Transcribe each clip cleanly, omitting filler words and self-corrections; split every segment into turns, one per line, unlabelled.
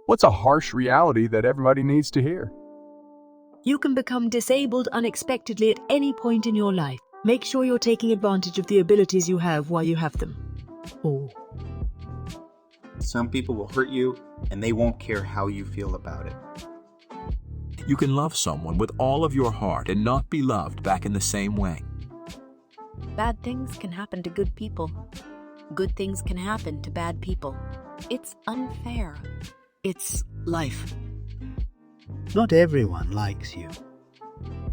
What's a harsh reality that everybody needs to hear?
You can become disabled unexpectedly at any point in your life. Make sure you're taking advantage of the abilities you have while you have them. Oh.
Some people will hurt you, and they won't care how you feel about it.
You can love someone with all of your heart and not be loved back in the same way.
Bad things can happen to good people. Good things can happen to bad people. It's unfair.
It's life.
Not everyone likes you.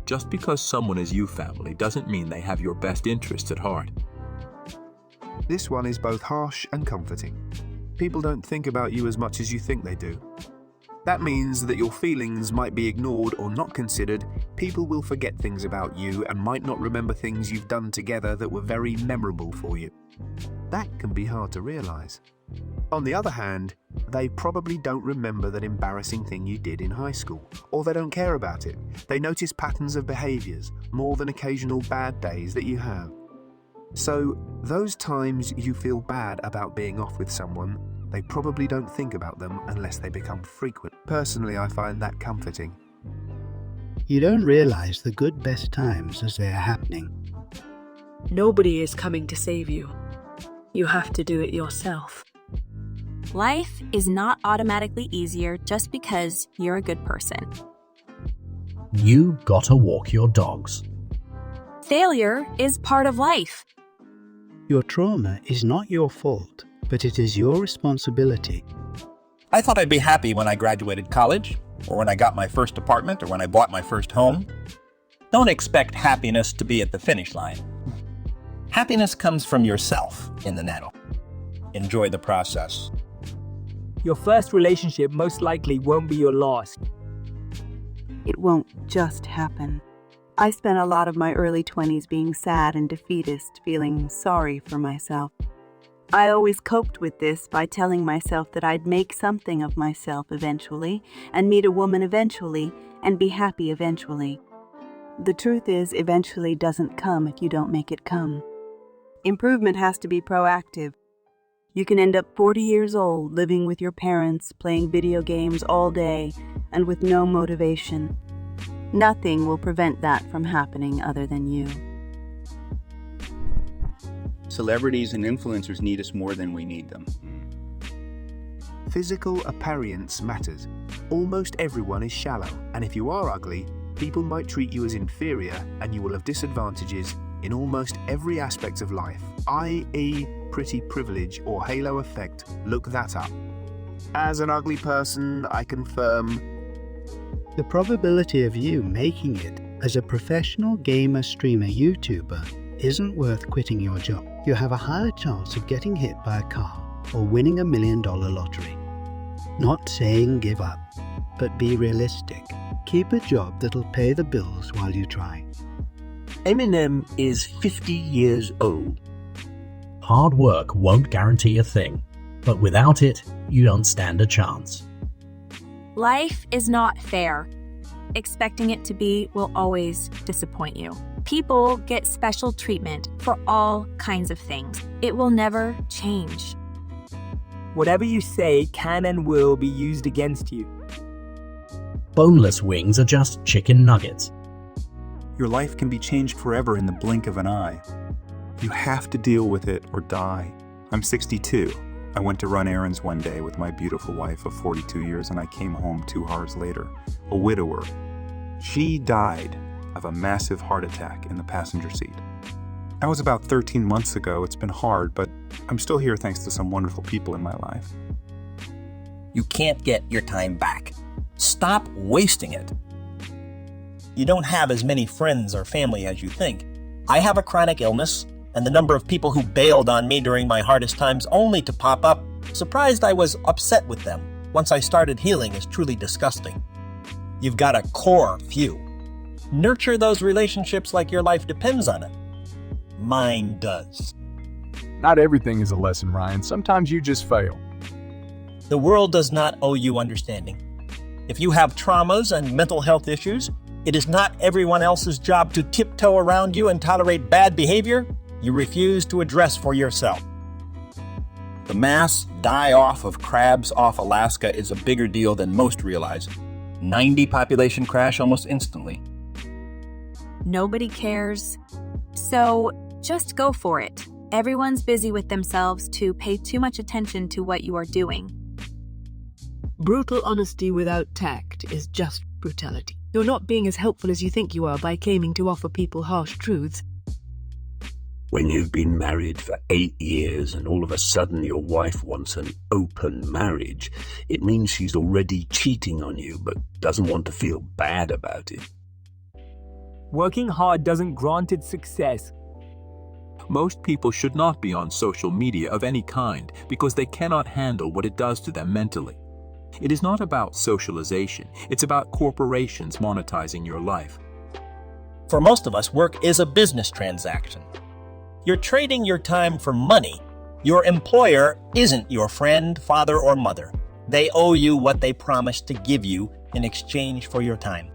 Just because someone is you family doesn't mean they have your best interests at heart.
This one is both harsh and comforting. People don't think about you as much as you think they do. That means that your feelings might be ignored or not considered. People will forget things about you and might not remember things you've done together that were very memorable for you. That can be hard to realize. On the other hand, they probably don't remember that embarrassing thing you did in high school, or they don't care about it. They notice patterns of behaviors more than occasional bad days that you have. So, those times you feel bad about being off with someone, they probably don't think about them unless they become frequent. Personally, I find that comforting.
You don't realize the good best times as they are happening.
Nobody is coming to save you. You have to do it yourself.
Life is not automatically easier just because you're a good person.
You gotta walk your dogs.
Failure is part of life.
Your trauma is not your fault, but it is your responsibility.
I thought I'd be happy when I graduated college, or when I got my first apartment, or when I bought my first home. Don't expect happiness to be at the finish line. Happiness comes from yourself in the now. Enjoy the process.
Your first relationship most likely won't be your last.
It won't just happen. I spent a lot of my early 20s being sad and defeatist, feeling sorry for myself. I always coped with this by telling myself that I'd make something of myself eventually, and meet a woman eventually, and be happy eventually. The truth is, eventually doesn't come if you don't make it come. Improvement has to be proactive. You can end up 40 years old, living with your parents, playing video games all day, and with no motivation. Nothing will prevent that from happening other than you.
Celebrities and influencers need us more than we need them.
Physical appearance matters. Almost everyone is shallow, and if you are ugly, people might treat you as inferior and you will have disadvantages in almost every aspect of life, i.e. pretty privilege or halo effect. Look that up. As an ugly person, I confirm.
The probability of you making it as a professional gamer, streamer, YouTuber isn't worth quitting your job. You have a higher chance of getting hit by a car or winning $1 million lottery. Not saying give up, but be realistic. Keep a job that'll pay the bills while you try.
Eminem is 50 years old.
Hard work won't guarantee a thing, but without it, you don't stand a chance.
Life is not fair. Expecting it to be will always disappoint you. People get special treatment for all kinds of things. It will never change.
Whatever you say can and will be used against you.
Boneless wings are just chicken nuggets.
Your life can be changed forever in the blink of an eye. You have to deal with it or die. I'm 62. I went to run errands one day with my beautiful wife of 42 years, and I came home 2 hours later, a widower. She died of a massive heart attack in the passenger seat. That was about 13 months ago. It's been hard, but I'm still here thanks to some wonderful people in my life.
You can't get your time back. Stop wasting it. You don't have as many friends or family as you think. I have a chronic illness, and the number of people who bailed on me during my hardest times only to pop up, surprised I was upset with them, once I started healing is truly disgusting. You've got a core few. Nurture those relationships like your life depends on it. Mine does.
Not everything is a lesson, Ryan. Sometimes you just fail.
The world does not owe you understanding. If you have traumas and mental health issues, it is not everyone else's job to tiptoe around you and tolerate bad behavior you refuse to address for yourself. The mass die-off of crabs off Alaska is a bigger deal than most realize. 90 population crash almost instantly.
Nobody cares. So just go for it. Everyone's busy with themselves to pay too much attention to what you are doing.
Brutal honesty without tact is just brutality. You're not being as helpful as you think you are by claiming to offer people harsh truths.
When you've been married for 8 years and all of a sudden your wife wants an open marriage, it means she's already cheating on you but doesn't want to feel bad about it.
Working hard doesn't grant it success.
Most people should not be on social media of any kind because they cannot handle what it does to them mentally. It is not about socialization, it's about corporations monetizing your life.
For most of us, work is a business transaction. You're trading your time for money. Your employer isn't your friend, father, or mother. They owe you what they promised to give you in exchange for your time.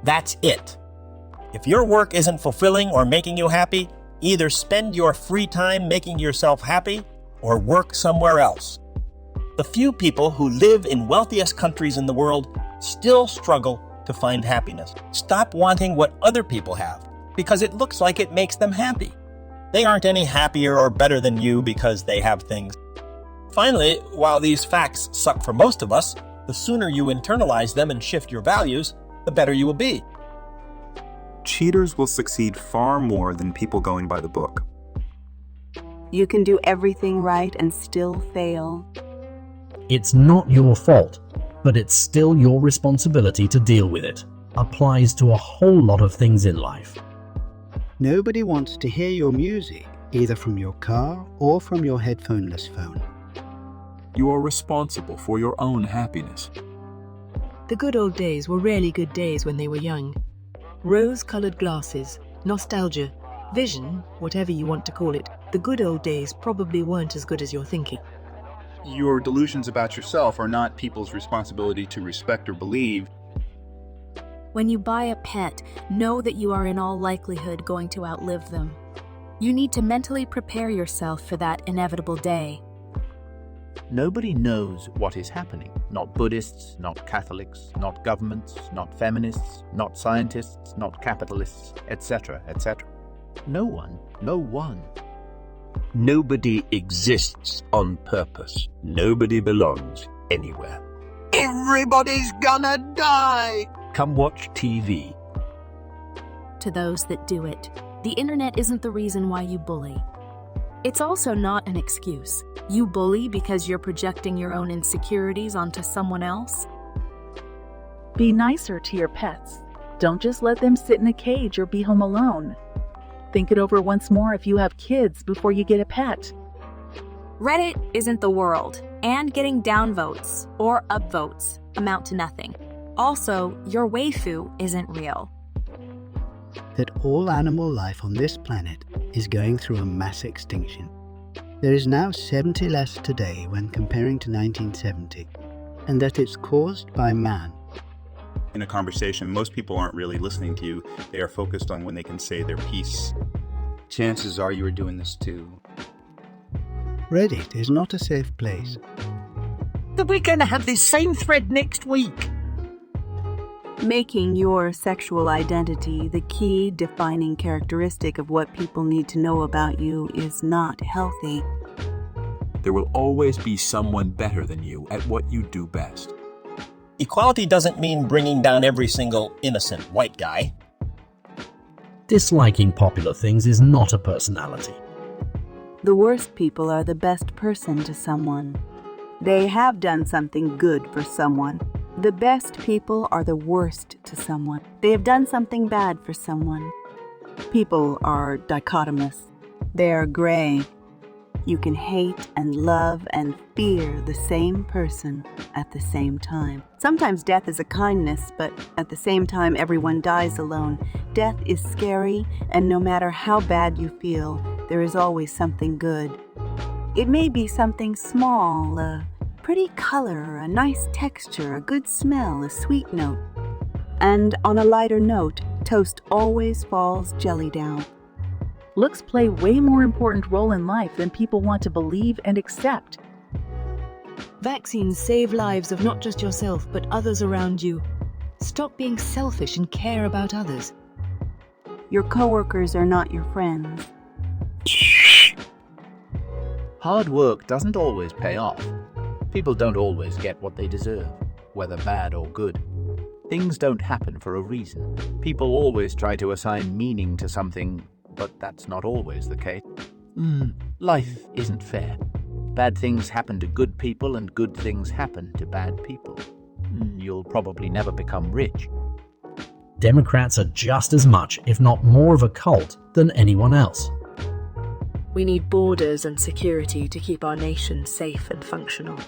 That's it. If your work isn't fulfilling or making you happy, either spend your free time making yourself happy or work somewhere else. The few people who live in wealthiest countries in the world still struggle to find happiness. Stop wanting what other people have because it looks like it makes them happy. They aren't any happier or better than you because they have things. Finally, while these facts suck for most of us, the sooner you internalize them and shift your values, the better you will be.
Cheaters will succeed far more than people going by the book.
You can do everything right and still fail.
It's not your fault, but it's still your responsibility to deal with it. Applies to a whole lot of things in life.
Nobody wants to hear your music, either from your car or from your headphoneless phone.
You are responsible for your own happiness.
The good old days were really good days when they were young. Rose-colored glasses, nostalgia, vision, whatever you want to call it, the good old days probably weren't as good as you're thinking.
Your delusions about yourself are not people's responsibility to respect or believe.
When you buy a pet, know that you are in all likelihood going to outlive them. You need to mentally prepare yourself for that inevitable day.
Nobody knows what is happening. Not Buddhists, not Catholics, not governments, not feminists, not scientists, not capitalists, etc., etc. No one.
Nobody exists on purpose. Nobody belongs anywhere. Everybody's gonna die! Come watch TV.
To those that do it, the internet isn't the reason why you bully. It's also not an excuse. You bully because you're projecting your own insecurities onto someone else.
Be nicer to your pets. Don't just let them sit in a cage or be home alone. Think it over once more if you have kids before you get a pet.
Reddit isn't the world, and getting downvotes or upvotes amount to nothing. Also, your waifu isn't real.
That all animal life on this planet is going through a mass extinction. There is now 70 less today when comparing to 1970, and that it's caused by man.
In a conversation, most people aren't really listening to you. They are focused on when they can say their piece. Chances are you are doing this too.
Reddit is not a safe place.
We're going to have this same thread next week.
Making your sexual identity the key defining characteristic of what people need to know about you is not healthy.
There will always be someone better than you at what you do best.
Equality doesn't mean bringing down every single innocent white guy.
Disliking popular things is not a personality.
The worst people are the best person to someone. They have done something good for someone. The best people are the worst to someone. They have done something bad for someone. People are dichotomous. They are gray. You can hate and love and fear the same person at the same time. Sometimes death is a kindness, but at the same time everyone dies alone. Death is scary, and no matter how bad you feel, there is always something good. It may be something small, a pretty color, a nice texture, a good smell, a sweet note. And on a lighter note, toast always falls jelly down.
Looks play way more important role in life than people want to believe and accept.
Vaccines save lives of not just yourself, but others around you. Stop being selfish and care about others.
Your coworkers are not your friends.
Hard work doesn't always pay off. People don't always get what they deserve, whether bad or good. Things don't happen for a reason. People always try to assign meaning to something, but that's not always the case. Life isn't fair. Bad things happen to good people and good things happen to bad people. You'll probably never become rich.
Democrats are just as much, if not more of a cult than anyone else.
We need borders and security to keep our nation safe and functional.